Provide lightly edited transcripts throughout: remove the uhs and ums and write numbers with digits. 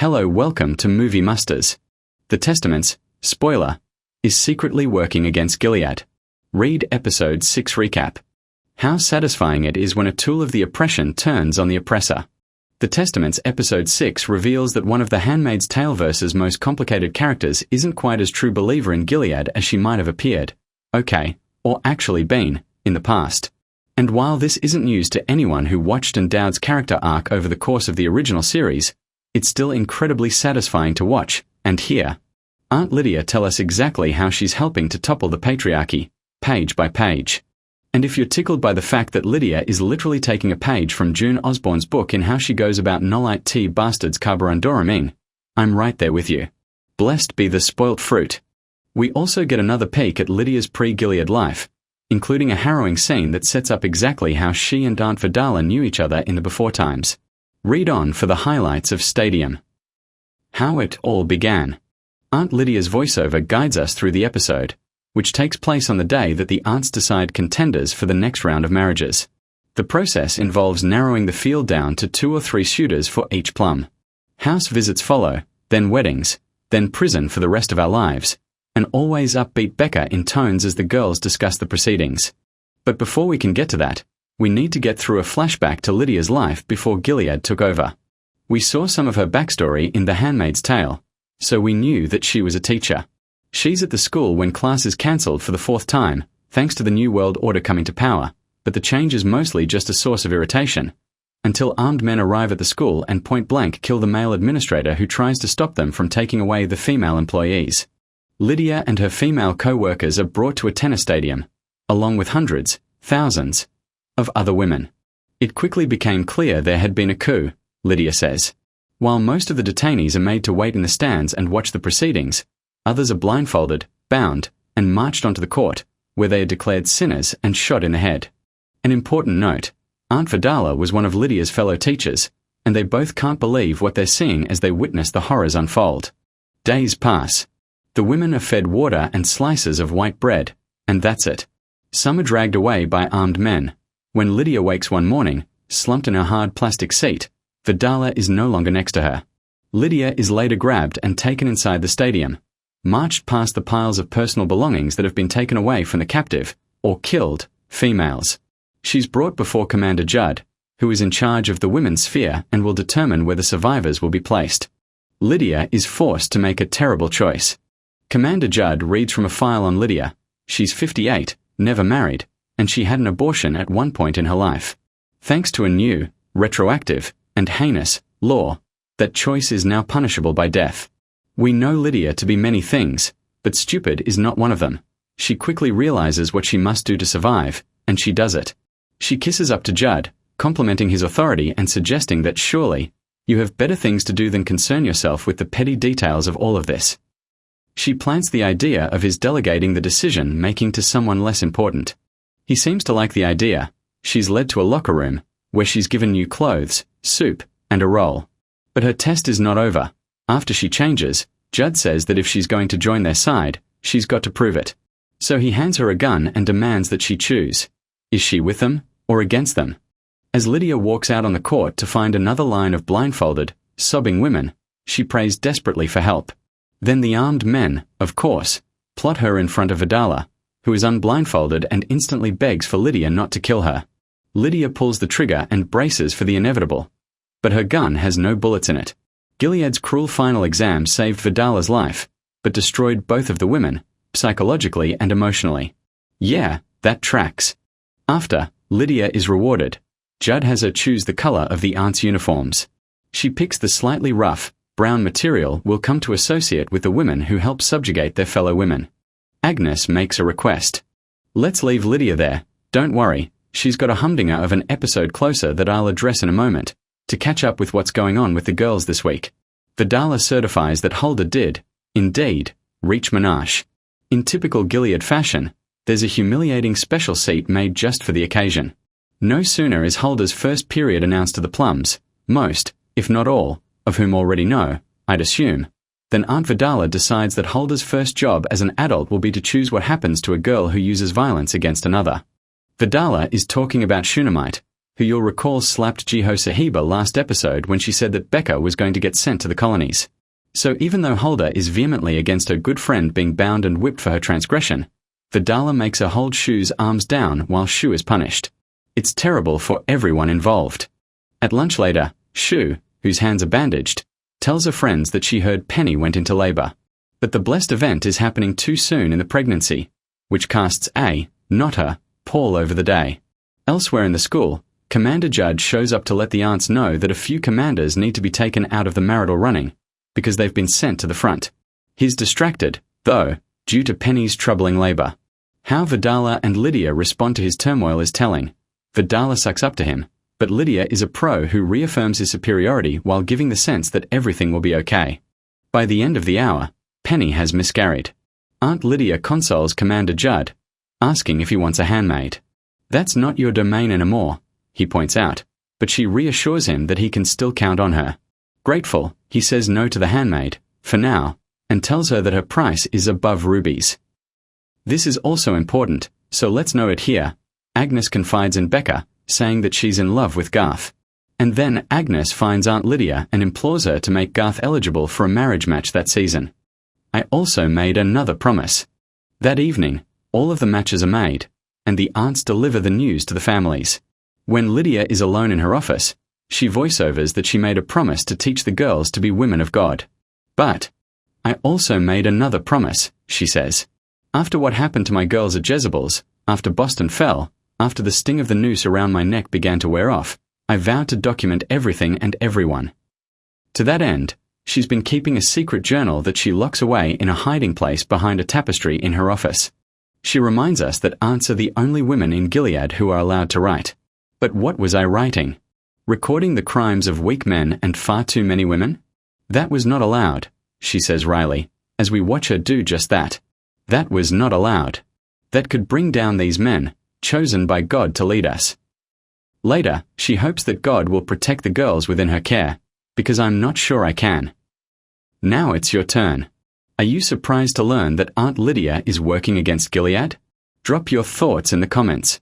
Hello, welcome to Movie Musters. The Testament's, spoiler, is secretly working against Gilead. Read Episode 6 recap. How satisfying it is when a tool of the oppression turns on the oppressor. The Testament's Episode 6 reveals that one of the Handmaid's Tale verse's most complicated characters isn't quite as true believer in Gilead as she might have appeared, or actually been, in the past. And while this isn't news to anyone who watched and Dowd's character arc over the course of the original series, it's still incredibly satisfying to watch and hear. Aunt Lydia tell us exactly how she's helping to topple the patriarchy, page by page. And if you're tickled by the fact that Lydia is literally taking a page from June Osborne's book in how she goes about Nolite T bastards carborundorame, I'm right there with you. Blessed be the spoilt fruit. We also get another peek at Lydia's pre-Gilead life, including a harrowing scene that sets up exactly how she and Aunt Vidala knew each other in the before times. Read on for the highlights of Stadium. How it all began. Aunt Lydia's voiceover guides us through the episode, which takes place on the day that the aunts decide contenders for the next round of marriages. The process involves narrowing the field down to 2 or 3 suitors for each plum. House visits follow, then weddings, then prison for the rest of our lives, and always upbeat Becca in tones as the girls discuss the proceedings. But before we can get to that, we need to get through a flashback to Lydia's life before Gilead took over. We saw some of her backstory in The Handmaid's Tale, so we knew that she was a teacher. She's at the school when class is cancelled for the 4th time, thanks to the New World Order coming to power, but the change is mostly just a source of irritation, until armed men arrive at the school and point-blank kill the male administrator who tries to stop them from taking away the female employees. Lydia and her female co-workers are brought to a tennis stadium, along with hundreds, thousands, of other women. It quickly became clear there had been a coup, Lydia says. While most of the detainees are made to wait in the stands and watch the proceedings, others are blindfolded, bound, and marched onto the court, where they are declared sinners and shot in the head. An important note, Aunt Vidala was one of Lydia's fellow teachers, and they both can't believe what they're seeing as they witness the horrors unfold. Days pass. The women are fed water and slices of white bread, and that's it. Some are dragged away by armed men. When Lydia wakes one morning, slumped in her hard plastic seat, Vidala is no longer next to her. Lydia is later grabbed and taken inside the stadium, marched past the piles of personal belongings that have been taken away from the captive, or killed, females. She's brought before Commander Judd, who is in charge of the women's sphere and will determine where the survivors will be placed. Lydia is forced to make a terrible choice. Commander Judd reads from a file on Lydia. She's 58, never married, and she had an abortion at one point in her life. Thanks to a new, retroactive, and heinous law, that choice is now punishable by death. We know Lydia to be many things, but stupid is not one of them. She quickly realizes what she must do to survive, and she does it. She kisses up to Judd, complimenting his authority and suggesting that surely, you have better things to do than concern yourself with the petty details of all of this. She plants the idea of his delegating the decision-making to someone less important. He seems to like the idea. She's led to a locker room, where she's given new clothes, soup, and a roll. But her test is not over. After she changes, Judd says that if she's going to join their side, she's got to prove it. So he hands her a gun and demands that she choose. Is she with them, or against them? As Lydia walks out on the court to find another line of blindfolded, sobbing women, she prays desperately for help. Then the armed men, of course, plot her in front of Vidala, who is unblindfolded and instantly begs for Lydia not to kill her. Lydia pulls the trigger and braces for the inevitable. But her gun has no bullets in it. Gilead's cruel final exam saved Vidala's life, but destroyed both of the women, psychologically and emotionally. Yeah, that tracks. After, Lydia is rewarded. Judd has her choose the color of the aunts' uniforms. She picks the slightly rough, brown material will come to associate with the women who help subjugate their fellow women. Agnes makes a request. Let's leave Lydia there, don't worry, she's got a humdinger of an episode closer that I'll address in a moment, to catch up with what's going on with the girls this week. Vidala certifies that Huldah did, indeed, reach Menage. In typical Gilead fashion, there's a humiliating special seat made just for the occasion. No sooner is Huldah's first period announced to the plums, most, if not all, of whom already know, I'd assume, then Aunt Vidala decides that Huldah's first job as an adult will be to choose what happens to a girl who uses violence against another. Vidala is talking about Shunammite, who you'll recall slapped Jehosheba last episode when she said that Becca was going to get sent to the colonies. So even though Huldah is vehemently against her good friend being bound and whipped for her transgression, Vidala makes her hold Shu's arms down while Shu is punished. It's terrible for everyone involved. At lunch later, Shu, whose hands are bandaged, tells her friends that she heard Penny went into labor. But the blessed event is happening too soon in the pregnancy, which casts not her, Paul over the day. Elsewhere in the school, Commander Judd shows up to let the aunts know that a few commanders need to be taken out of the marital running, because they've been sent to the front. He's distracted, though, due to Penny's troubling labor. How Vidala and Lydia respond to his turmoil is telling. Vidala sucks up to him, but Lydia is a pro who reaffirms his superiority while giving the sense that everything will be okay. By the end of the hour, Penny has miscarried. Aunt Lydia consoles Commander Judd, asking if he wants a handmaid. That's not your domain anymore, he points out, but she reassures him that he can still count on her. Grateful, he says no to the handmaid, for now, and tells her that her price is above rubies. This is also important, so let's know it here. Agnes confides in Becca, saying that she's in love with Garth. And then Agnes finds Aunt Lydia and implores her to make Garth eligible for a marriage match that season. I also made another promise. That evening, all of the matches are made, and the aunts deliver the news to the families. When Lydia is alone in her office, she voiceovers that she made a promise to teach the girls to be women of God. But I also made another promise, she says. After what happened to my girls at Jezebel's, after Boston fell, after the sting of the noose around my neck began to wear off, I vowed to document everything and everyone. To that end, she's been keeping a secret journal that she locks away in a hiding place behind a tapestry in her office. She reminds us that aunts are the only women in Gilead who are allowed to write. But what was I writing? Recording the crimes of weak men and far too many women? That was not allowed, she says wryly, as we watch her do just that. That was not allowed. That could bring down these men, chosen by God to lead us. Later, she hopes that God will protect the girls within her care, because I'm not sure I can. Now it's your turn. Are you surprised to learn that Aunt Lydia is working against Gilead? Drop your thoughts in the comments.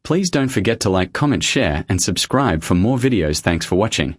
Please don't forget to like, comment, share, and subscribe for more videos. Thanks for watching.